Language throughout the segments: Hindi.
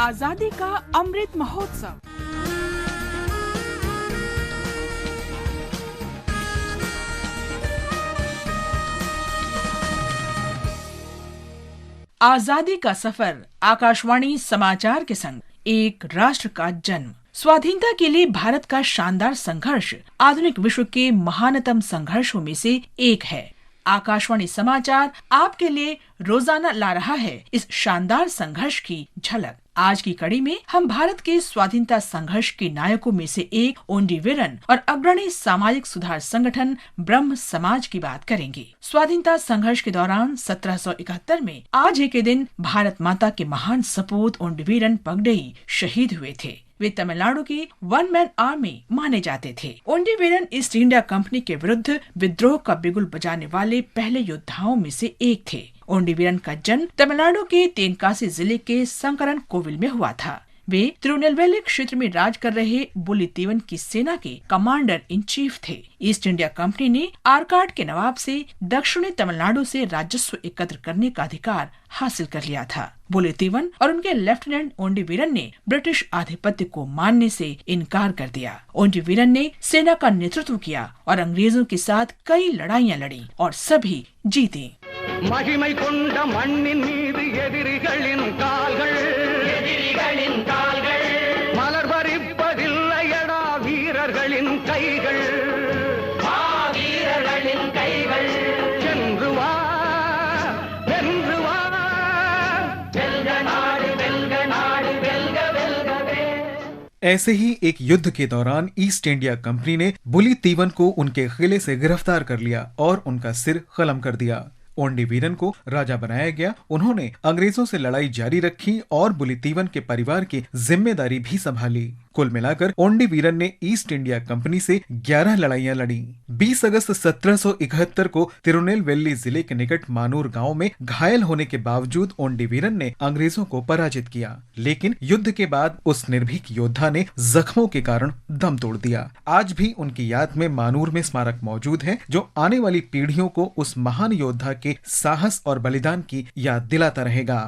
आजादी का अमृत महोत्सव। आजादी का सफर आकाशवाणी समाचार के संग एक राष्ट्र का जन्म। स्वाधीनता के लिए भारत का शानदार संघर्ष आधुनिक विश्व के महानतम संघर्षों में से एक है। आकाशवाणी समाचार आपके लिए रोजाना ला रहा है इस शानदार संघर्ष की झलक। आज की कड़ी में हम भारत के स्वाधीनता संघर्ष के नायकों में से एक ओंडीवीरन और अग्रणी सामाजिक सुधार संगठन ब्रह्म समाज की बात करेंगे। स्वाधीनता संघर्ष के दौरान 1771 में आज ही के दिन भारत माता के महान सपूत ओंडीवीरन पगडई शहीद हुए थे। वे तमिलनाडु की वन मैन आर्मी माने जाते थे। ओंडीवीरन ईस्ट इंडिया कंपनी के विरुद्ध विद्रोह का बिगुल बजाने वाले पहले योद्धाओं में से एक थे। ओंडीवीरन का जन्म तमिलनाडु के तेनकासी जिले के संकरन कोविल में हुआ था। वे तिरुनेलवेली क्षेत्र में राज कर रहे बुलितीवन की सेना के कमांडर इन चीफ थे। ईस्ट इंडिया कंपनी ने आरकाट के नवाब से दक्षिणी तमिलनाडु से राजस्व एकत्र करने का अधिकार हासिल कर लिया था। बुलितीवन और उनके लेफ्टिनेंट ओंडीवीरन ने ब्रिटिश आधिपत्य को मानने से इनकार कर दिया। ओंडीवीरन ने सेना का नेतृत्व किया और अंग्रेजों के साथ कई लड़ाइयाँ लड़ी और सभी जीते। மகிமை கொண்ட மண்ணின் மீது எதிரிகளின் கால்கள் மலர் பறிப்பதில்லையடா வீரர்களின் கைகள் சென்று வா வென்று வா வெல்க நாடு வெல்கவே। ऐसे ही एक युद्ध के दौरान ईस्ट इंडिया कंपनी ने बुलितीवन को उनके किले से गिरफ्तार कर लिया और उनका सिर कलम कर दिया। ओंडीवीरन को राजा बनाया गया। उन्होंने अंग्रेजों से लड़ाई जारी रखी और बुलितीवन के परिवार की जिम्मेदारी भी संभाली। कुल मिलाकर ओंडीवीरन ने ईस्ट इंडिया कंपनी से 11 लड़ाइयां लड़ी। 20 अगस्त 1771 को तिरुनेलवेली जिले के निकट मानूर गांव में घायल होने के बावजूद ओंडीवीरन ने अंग्रेजों को पराजित किया, लेकिन युद्ध के बाद उस निर्भीक योद्धा ने जख्मों के कारण दम तोड़ दिया। आज भी उनकी याद में मानूर में स्मारक मौजूद है, जो आने वाली पीढ़ियों को उस महान योद्धा के साहस और बलिदान की याद दिलाता रहेगा।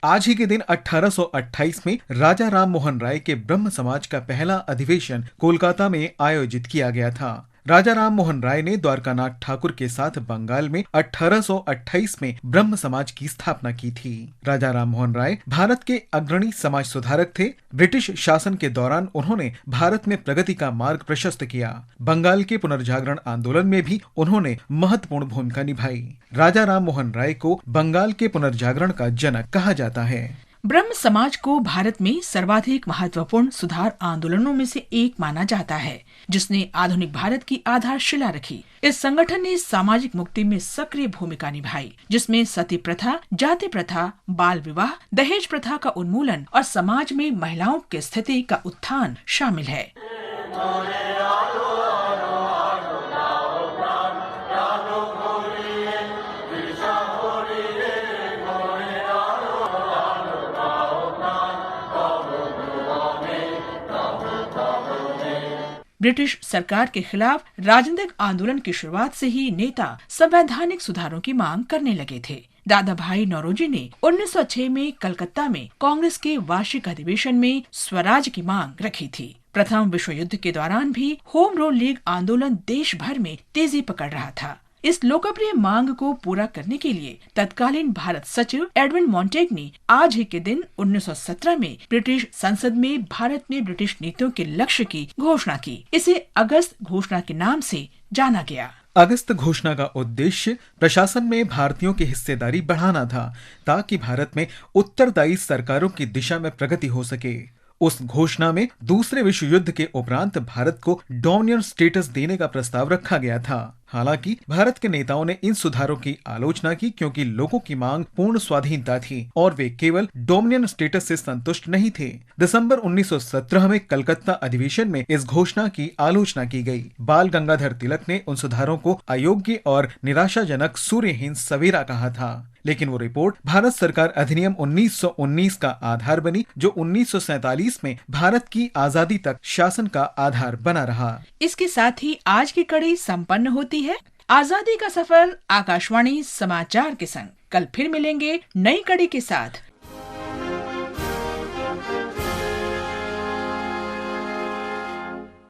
आज ही के दिन 1828 में राजा राम मोहन राय के ब्रह्म समाज का पहला अधिवेशन कोलकाता में आयोजित किया गया था। राजा राम मोहन राय ने द्वारकानाथ ठाकुर के साथ बंगाल में 1828 में ब्रह्म समाज की स्थापना की थी। राजा राम मोहन राय भारत के अग्रणी समाज सुधारक थे। ब्रिटिश शासन के दौरान उन्होंने भारत में प्रगति का मार्ग प्रशस्त किया। बंगाल के पुनर्जागरण आंदोलन में भी उन्होंने महत्वपूर्ण भूमिका निभाई। राजा राम मोहन राय को बंगाल के पुनर्जागरण का जनक कहा जाता है। ब्रह्म समाज को भारत में सर्वाधिक महत्वपूर्ण सुधार आंदोलनों में से एक माना जाता है, जिसने आधुनिक भारत की आधारशिला रखी। इस संगठन ने सामाजिक मुक्ति में सक्रिय भूमिका निभाई, जिसमें सती प्रथा, जाति प्रथा, बाल विवाह, दहेज प्रथा का उन्मूलन और समाज में महिलाओं की स्थिति का उत्थान शामिल है। ब्रिटिश सरकार के खिलाफ राजनीतिक आंदोलन की शुरुआत से ही नेता संवैधानिक सुधारों की मांग करने लगे थे। दादा भाई नौरोजी ने 1906 में कलकत्ता में कांग्रेस के वार्षिक अधिवेशन में स्वराज की मांग रखी थी। प्रथम विश्व युद्ध के दौरान भी होम रूल लीग आंदोलन देश भर में तेजी पकड़ रहा था। इस लोकप्रिय मांग को पूरा करने के लिए तत्कालीन भारत सचिव एडविन मॉन्टेग ने आज ही के दिन 1917 में ब्रिटिश संसद में भारत में ब्रिटिश नीतियों के लक्ष्य की घोषणा की। इसे अगस्त घोषणा के नाम से जाना गया। अगस्त घोषणा का उद्देश्य प्रशासन में भारतीयों की हिस्सेदारी बढ़ाना था, ताकि भारत में उत्तरदायी सरकारों की दिशा में प्रगति हो सके। उस घोषणा में दूसरे विश्व युद्ध के उपरांत भारत को डोमिनियन स्टेटस देने का प्रस्ताव रखा गया था। हालांकि भारत के नेताओं ने इन सुधारों की आलोचना की, क्योंकि लोगों की मांग पूर्ण स्वाधीनता थी और वे केवल डोमिनियन स्टेटस से संतुष्ट नहीं थे। दिसंबर 1917 में कलकत्ता अधिवेशन में इस घोषणा की आलोचना की गई। बाल गंगाधर तिलक ने उन सुधारों को अयोग्य और निराशाजनक, सूर्यहीन सवेरा कहा था। लेकिन वो रिपोर्ट भारत सरकार अधिनियम 1919 का आधार बनी, जो 1947 में भारत की आजादी तक शासन का आधार बना रहा। इसके साथ ही आज की कड़ी संपन्न होती है। आजादी का सफर आकाशवाणी समाचार के संग। कल फिर मिलेंगे नई कड़ी के साथ।